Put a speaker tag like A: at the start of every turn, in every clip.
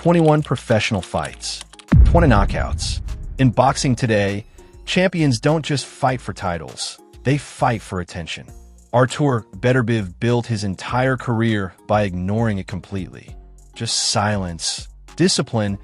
A: 21 professional fights, 20 knockouts. In boxing today, champions don't just fight for titles, they fight for attention. Artur Beterbiev built his entire career by ignoring it completely. Just silence, discipline,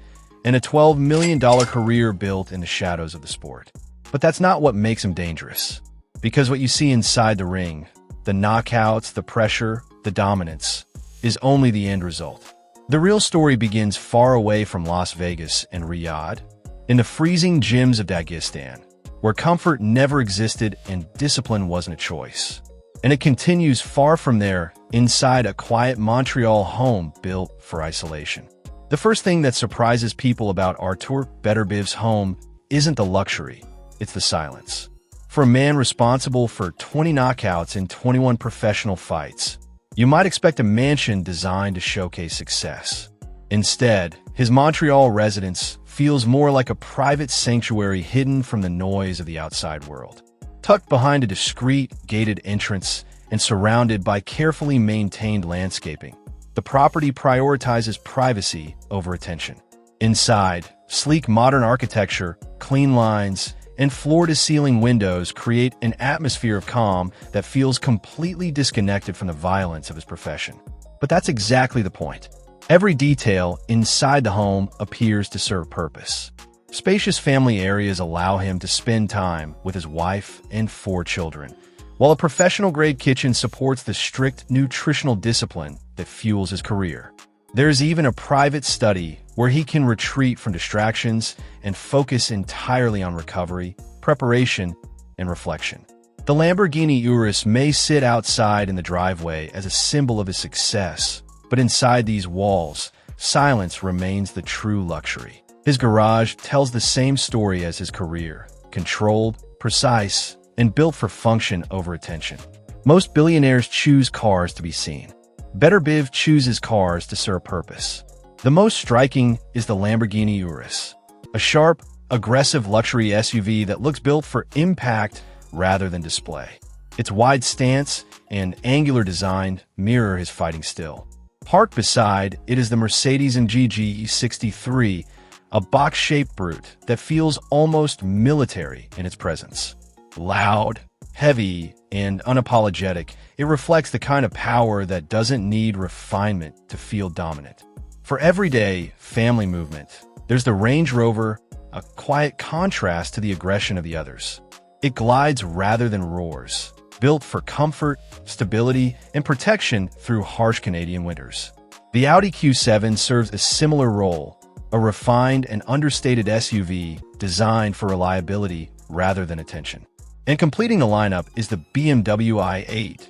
A: and a $12 million career built in the shadows of the sport. But that's not what makes him dangerous. Because what you see inside the ring, the knockouts, the pressure, the dominance, is only the end result. The real story begins far away from Las Vegas and Riyadh, in the freezing gyms of Dagestan, where comfort never existed and discipline wasn't a choice. And it continues far from there, inside a quiet Montreal home built for isolation. The first thing that surprises people about Artur Beterbiev's home isn't the luxury, it's the silence. For a man responsible for 20 knockouts in 21 professional fights, you might expect a mansion designed to showcase success. Instead, his Montreal residence feels more like a private sanctuary hidden from the noise of the outside world. Tucked behind a discreet, gated entrance and surrounded by carefully maintained landscaping, the property prioritizes privacy over attention. Inside, sleek modern architecture, clean lines, and floor-to-ceiling windows create an atmosphere of calm that feels completely disconnected from the violence of his profession. But that's exactly the point. Every detail inside the home appears to serve purpose. Spacious family areas allow him to spend time with his wife and 4 children, while a professional-grade kitchen supports the strict nutritional discipline that fuels his career. There's even a private study where he can retreat from distractions and focus entirely on recovery, preparation, and reflection. The Lamborghini Urus may sit outside in the driveway as a symbol of his success, but inside these walls, silence remains the true luxury. His garage tells the same story as his career, controlled, precise, and built for function over attention. Most billionaires choose cars to be seen. Beterbiev chooses cars to serve purpose. The most striking is the Lamborghini Urus, a sharp, aggressive luxury SUV that looks built for impact rather than display. Its wide stance and angular design mirror his fighting style. Parked beside it is the Mercedes-AMG E63, a box-shaped brute that feels almost military in its presence. Loud, heavy, and unapologetic, it reflects the kind of power that doesn't need refinement to feel dominant. For everyday family movement, there's the Range Rover, a quiet contrast to the aggression of the others. It glides rather than roars, built for comfort, stability, and protection through harsh Canadian winters. The Audi Q7 serves a similar role, a refined and understated SUV designed for reliability rather than attention. And completing the lineup is the BMW i8,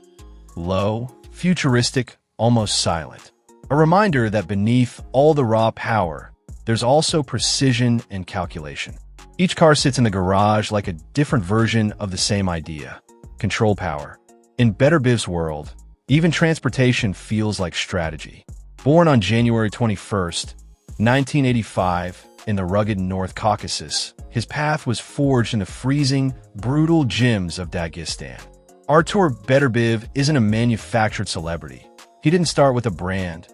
A: low, futuristic, almost silent. A reminder that beneath all the raw power, there's also precision and calculation. Each car sits in the garage like a different version of the same idea: control power. In Beterbiev's world, even transportation feels like strategy. Born on January 21st, 1985, in the rugged North Caucasus, his path was forged in the freezing, brutal gyms of Dagestan. Artur Beterbiev isn't a manufactured celebrity. He didn't start with a brand.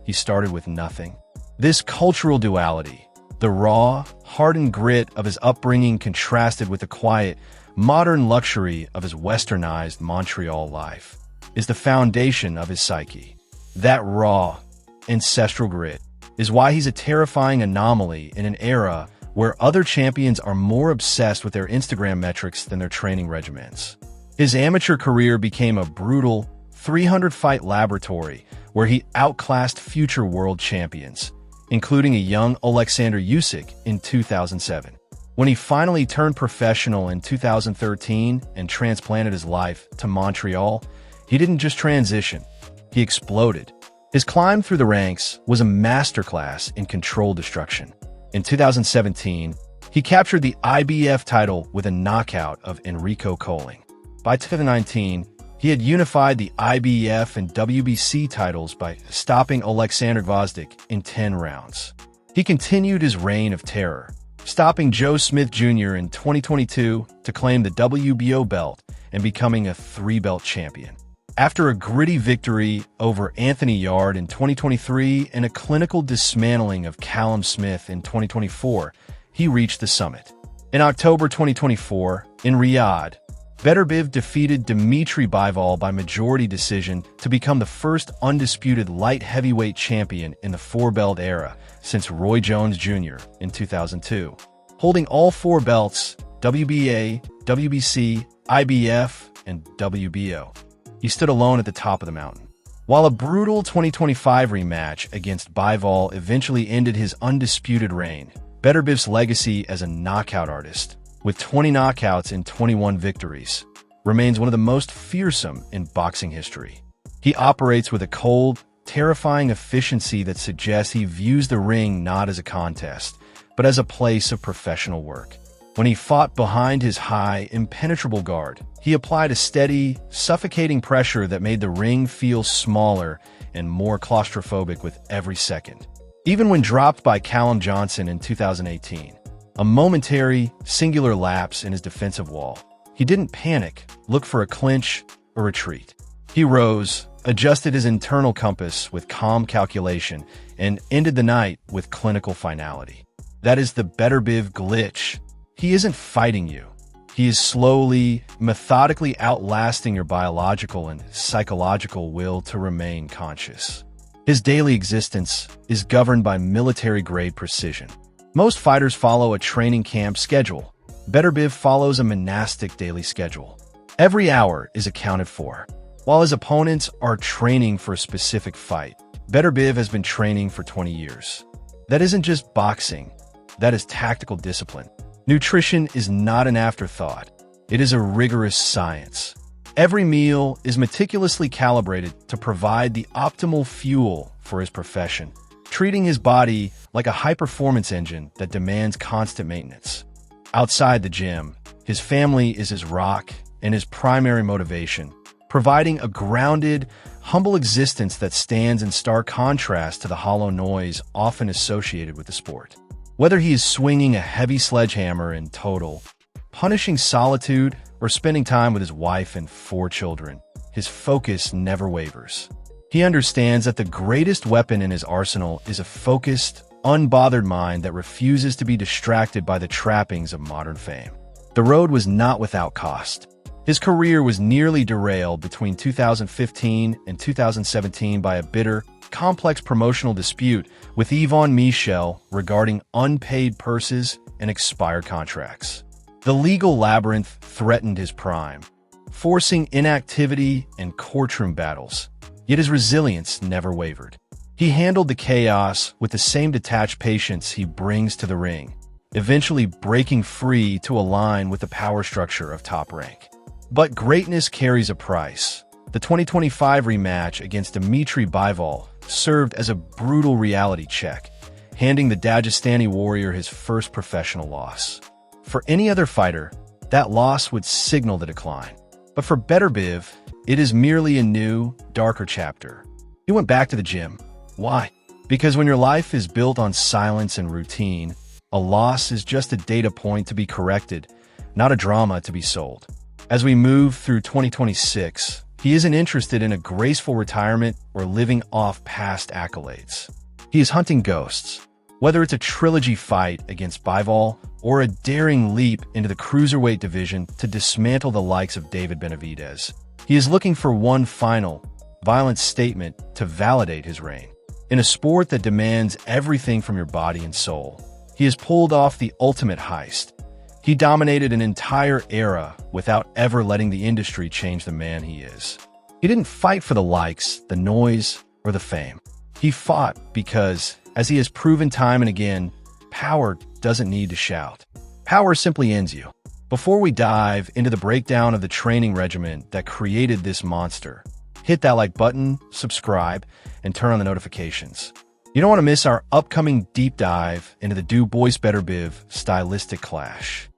A: He started with nothing. This cultural duality, the raw, hardened grit of his upbringing contrasted with the quiet, modern luxury of his westernized Montreal life, is the foundation of his psyche. That raw, ancestral grit is why he's a terrifying anomaly in an era where other champions are more obsessed with their Instagram metrics than their training regimens. His amateur career became a brutal, 300-fight laboratory where he outclassed future world champions, including a young Alexander Usyk in 2007. When he finally turned professional in 2013 and transplanted his life to Montreal, he didn't just transition, he exploded. His climb through the ranks was a masterclass in controlled destruction. In 2017, he captured the IBF title with a knockout of Enrico Colling. By 2019, he had unified the IBF and WBC titles by stopping Alexander Gvozdyk in 10 rounds. He continued his reign of terror, stopping Joe Smith Jr. in 2022 to claim the WBO belt and becoming a 3-belt champion. After a gritty victory over Anthony Yarde in 2023 and a clinical dismantling of Callum Smith in 2024, he reached the summit. In October 2024, in Riyadh, Beterbiev defeated Dmitry Bivol by majority decision to become the first undisputed light heavyweight champion in the four-belt era since Roy Jones Jr. in 2002. Holding all four belts, WBA, WBC, IBF, and WBO. He stood alone at the top of the mountain. While a brutal 2025 rematch against Bivol eventually ended his undisputed reign, Beterbiev's legacy as a knockout artist, with 20 knockouts and 21 victories, remains one of the most fearsome in boxing history. He operates with a cold, terrifying efficiency that suggests he views the ring not as a contest, but as a place of professional work. When he fought behind his high, impenetrable guard, he applied a steady, suffocating pressure that made the ring feel smaller and more claustrophobic with every second. Even when dropped by Callum Johnson in 2018, a momentary, singular lapse in his defensive wall, he didn't panic, look for a clinch, or retreat. He rose, adjusted his internal compass with calm calculation, and ended the night with clinical finality. That is the Beterbiev glitch. He isn't fighting you. He is slowly, methodically outlasting your biological and psychological will to remain conscious. His daily existence is governed by military-grade precision. Most fighters follow a training camp schedule. Beterbiev follows a monastic daily schedule. Every hour is accounted for. While his opponents are training for a specific fight, Beterbiev has been training for 20 years. That isn't just boxing. That is tactical discipline. Nutrition is not an afterthought. It is a rigorous science. Every meal is meticulously calibrated to provide the optimal fuel for his profession, treating his body like a high-performance engine that demands constant maintenance. Outside the gym, his family is his rock and his primary motivation, providing a grounded, humble existence that stands in stark contrast to the hollow noise often associated with the sport. Whether he is swinging a heavy sledgehammer in total, punishing solitude, or spending time with his wife and 4 children, his focus never wavers. He understands that the greatest weapon in his arsenal is a focused, unbothered mind that refuses to be distracted by the trappings of modern fame. The road was not without cost. His career was nearly derailed between 2015 and 2017 by a bitter, complex promotional dispute with Yvon Michel regarding unpaid purses and expired contracts. The legal labyrinth threatened his prime, forcing inactivity and courtroom battles, yet his resilience never wavered. He handled the chaos with the same detached patience he brings to the ring, eventually breaking free to align with the power structure of Top Rank. But greatness carries a price. The 2025 rematch against Dmitry Bivol served as a brutal reality check, handing the Dagestani warrior his first professional loss. For any other fighter, that loss would signal the decline. But for Beterbiev, it is merely a new, darker chapter. He went back to the gym. Why? Because when your life is built on silence and routine, a loss is just a data point to be corrected, not a drama to be sold. As we move through 2026, he isn't interested in a graceful retirement or living off past accolades. He is hunting ghosts. Whether it's a trilogy fight against Bivol or a daring leap into the cruiserweight division to dismantle the likes of David Benavidez, he is looking for one final, violent statement to validate his reign. In a sport that demands everything from your body and soul, he has pulled off the ultimate heist. He dominated an entire era without ever letting the industry change the man he is. He didn't fight for the likes, the noise, or the fame. He fought because, as he has proven time and again, power doesn't need to shout. Power simply ends you. Before we dive into the breakdown of the training regimen that created this monster, hit that like button, subscribe, and turn on the notifications. You don't want to miss our upcoming deep dive into the Du Bois-Beterbiev stylistic clash.